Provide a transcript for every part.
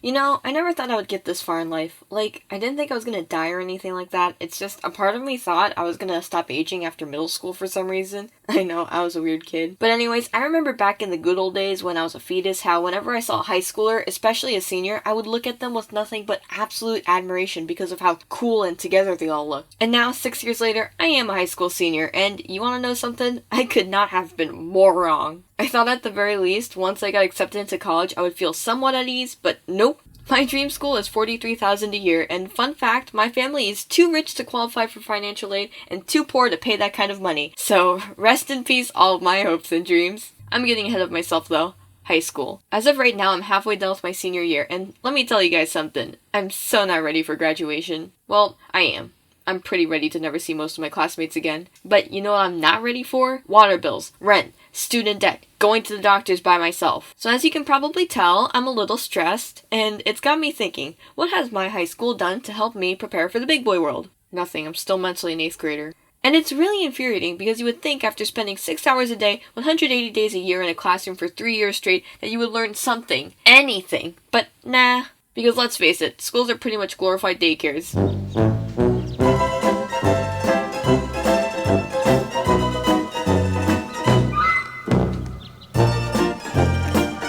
You know, I never thought I would get this far in life. Like, I didn't think I was gonna die or anything like that. It's just, a part of me thought I was gonna stop aging after middle school for some reason. I know, I was a weird kid. But anyways, I remember back in the good old days when I was a fetus, how whenever I saw a high schooler, especially a senior, I would look at them with nothing but absolute admiration because of how cool and together they all look. And now, 6 years later, I am a high school senior, and you wanna know something? I could not have been more wrong. I thought at the very least, once I got accepted into college, I would feel somewhat at ease, but nope. My dream school is $43,000 a year, and fun fact, my family is too rich to qualify for financial aid and too poor to pay that kind of money. So, rest in peace all of my hopes and dreams. I'm getting ahead of myself though. High school. As of right now, I'm halfway done with my senior year, and let me tell you guys something. I'm so not ready for graduation. Well, I am. I'm pretty ready to never see most of my classmates again. But you know what I'm not ready for? Water bills, rent, student debt, going to the doctors by myself. So as you can probably tell, I'm a little stressed, and it's got me thinking, what has my high school done to help me prepare for the big boy world? Nothing, I'm still mentally an 8th grader. And it's really infuriating because you would think after spending 6 hours a day, 180 days a year in a classroom for 3 years straight that you would learn something, anything. But nah, because let's face it, schools are pretty much glorified daycares.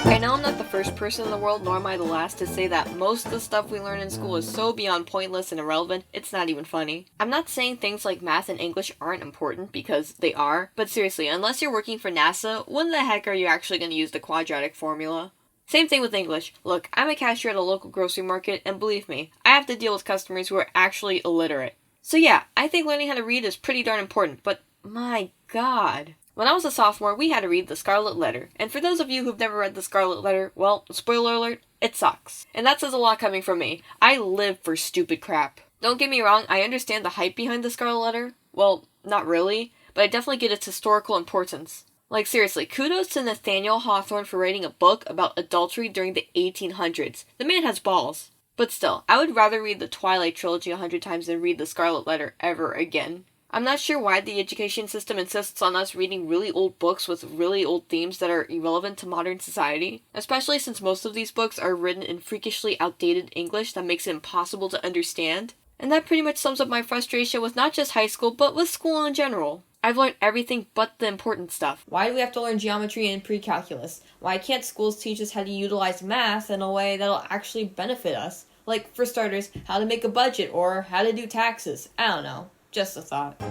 I know I'm not the first person in the world, nor am I the last, to say that most of the stuff we learn in school is so beyond pointless and irrelevant, it's not even funny. I'm not saying things like math and English aren't important, because they are, but seriously, unless you're working for NASA, when the heck are you actually going to use the quadratic formula? Same thing with English. Look, I'm a cashier at a local grocery market, and believe me, I have to deal with customers who are actually illiterate. So yeah, I think learning how to read is pretty darn important, but my god. When I was a sophomore, we had to read The Scarlet Letter, and for those of you who've never read The Scarlet Letter, well, spoiler alert, it sucks. And that says a lot coming from me. I live for stupid crap. Don't get me wrong, I understand the hype behind The Scarlet Letter. Well, not really, but I definitely get its historical importance. Like seriously, kudos to Nathaniel Hawthorne for writing a book about adultery during the 1800s. The man has balls. But still, I would rather read the Twilight trilogy 100 times than read The Scarlet Letter ever again. I'm not sure why the education system insists on us reading really old books with really old themes that are irrelevant to modern society, especially since most of these books are written in freakishly outdated English that makes it impossible to understand. And that pretty much sums up my frustration with not just high school, but with school in general. I've learned everything but the important stuff. Why do we have to learn geometry and pre-calculus? Why can't schools teach us how to utilize math in a way that'll actually benefit us? Like, for starters, how to make a budget or how to do taxes. I don't know. Just a thought.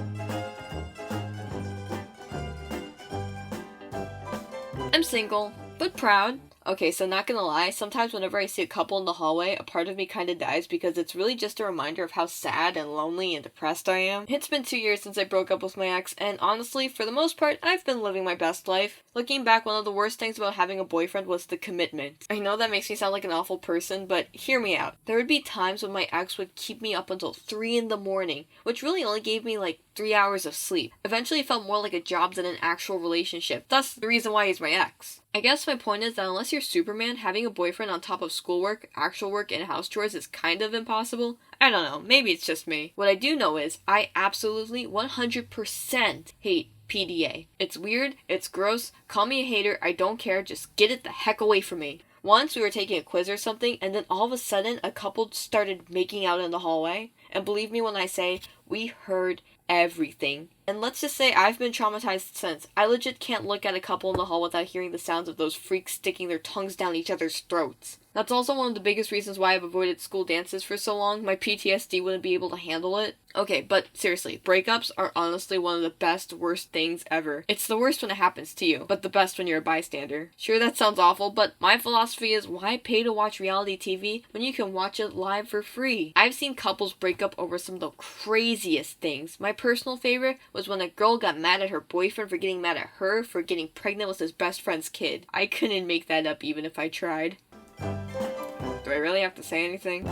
I'm single, but proud. Okay, so not gonna lie, sometimes whenever I see a couple in the hallway, a part of me kinda dies because it's really just a reminder of how sad and lonely and depressed I am. It's been 2 years since I broke up with my ex, and honestly, for the most part, I've been living my best life. Looking back, one of the worst things about having a boyfriend was the commitment. I know that makes me sound like an awful person, but hear me out. There would be times when my ex would keep me up until 3 in the morning, which really only gave me like 3 hours of sleep. Eventually it felt more like a job than an actual relationship. Thus, the reason why he's my ex. I guess my point is that unless you're Superman, having a boyfriend on top of schoolwork, actual work, and house chores is kind of impossible. I don't know, maybe it's just me. What I do know is, I absolutely 100% hate PDA. It's weird, it's gross, call me a hater, I don't care, just get it the heck away from me. Once we were taking a quiz or something, and then all of a sudden a couple started making out in the hallway. And believe me when I say, we heard everything. And let's just say I've been traumatized since. I legit can't look at a couple in the hall without hearing the sounds of those freaks sticking their tongues down each other's throats. That's also one of the biggest reasons why I've avoided school dances for so long. My PTSD wouldn't be able to handle it. Okay, but seriously, breakups are honestly one of the best, worst things ever. It's the worst when it happens to you, but the best when you're a bystander. Sure, that sounds awful, but my philosophy is why pay to watch reality TV when you can watch it live for free? I've seen couples break up over some of the craziest things. My personal favorite was when a girl got mad at her boyfriend for getting mad at her for getting pregnant with his best friend's kid. I couldn't make that up even if I tried. Do I really have to say anything?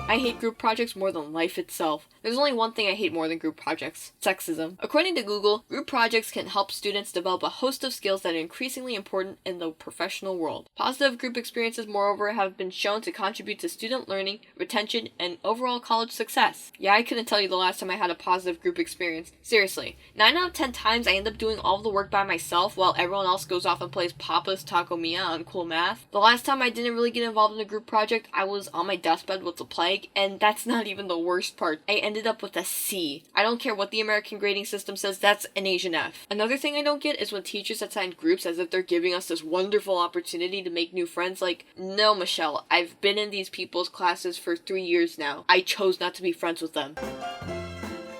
I hate group projects more than life itself. There's only one thing I hate more than group projects: sexism. According to Google, group projects can help students develop a host of skills that are increasingly important in the professional world. Positive group experiences, moreover, have been shown to contribute to student learning, retention, and overall college success. Yeah, I couldn't tell you the last time I had a positive group experience. Seriously, 9 out of 10 times I end up doing all of the work by myself while everyone else goes off and plays Papa's Taco Mia on Cool Math. The last time I didn't really get involved in a group project, I was on my deathbed with the plague, and that's not even the worst part. I ended up with a C. I don't care what the American grading system says, that's an Asian F. Another thing I don't get is when teachers assign groups as if they're giving us this wonderful opportunity to make new friends. Like, no, Michelle, I've been in these people's classes for 3 years now. I chose not to be friends with them.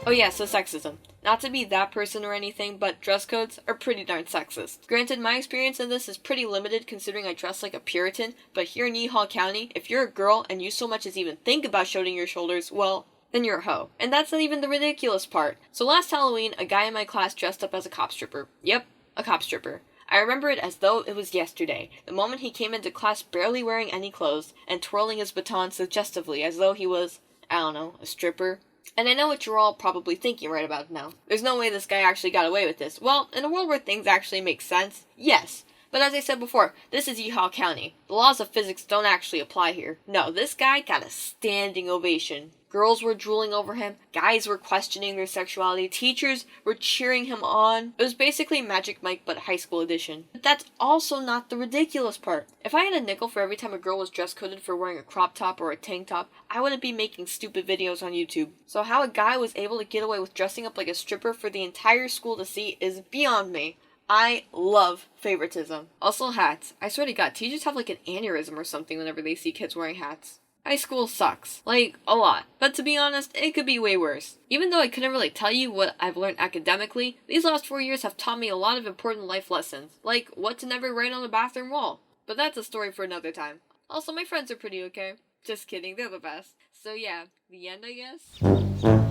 Oh yeah, so sexism. Not to be that person or anything, but dress codes are pretty darn sexist. Granted, my experience in this is pretty limited considering I dress like a Puritan, but here in Yeehaw County, if you're a girl and you so much as even think about showing your shoulders, well, then you're a hoe. And that's not even the ridiculous part. So last Halloween, a guy in my class dressed up as a cop stripper. Yep, a cop stripper. I remember it as though it was yesterday, the moment he came into class barely wearing any clothes and twirling his baton suggestively as though he was, I don't know, a stripper. And I know what you're all probably thinking right about now. There's no way this guy actually got away with this. Well, in a world where things actually make sense, yes. But as I said before, this is Yeehaw County. The laws of physics don't actually apply here. No, this guy got a standing ovation. Girls were drooling over him, guys were questioning their sexuality, teachers were cheering him on. It was basically Magic Mike but high school edition. But that's also not the ridiculous part. If I had a nickel for every time a girl was dress coded for wearing a crop top or a tank top, I wouldn't be making stupid videos on YouTube. So how a guy was able to get away with dressing up like a stripper for the entire school to see is beyond me. I love favoritism. Also hats. I swear to God, teachers have like an aneurysm or something whenever they see kids wearing hats. High school sucks. Like, a lot. But to be honest, it could be way worse. Even though I couldn't really tell you what I've learned academically, these last 4 years have taught me a lot of important life lessons. Like, what to never write on a bathroom wall. But that's a story for another time. Also, my friends are pretty okay. Just kidding, they're the best. So yeah, the end, I guess?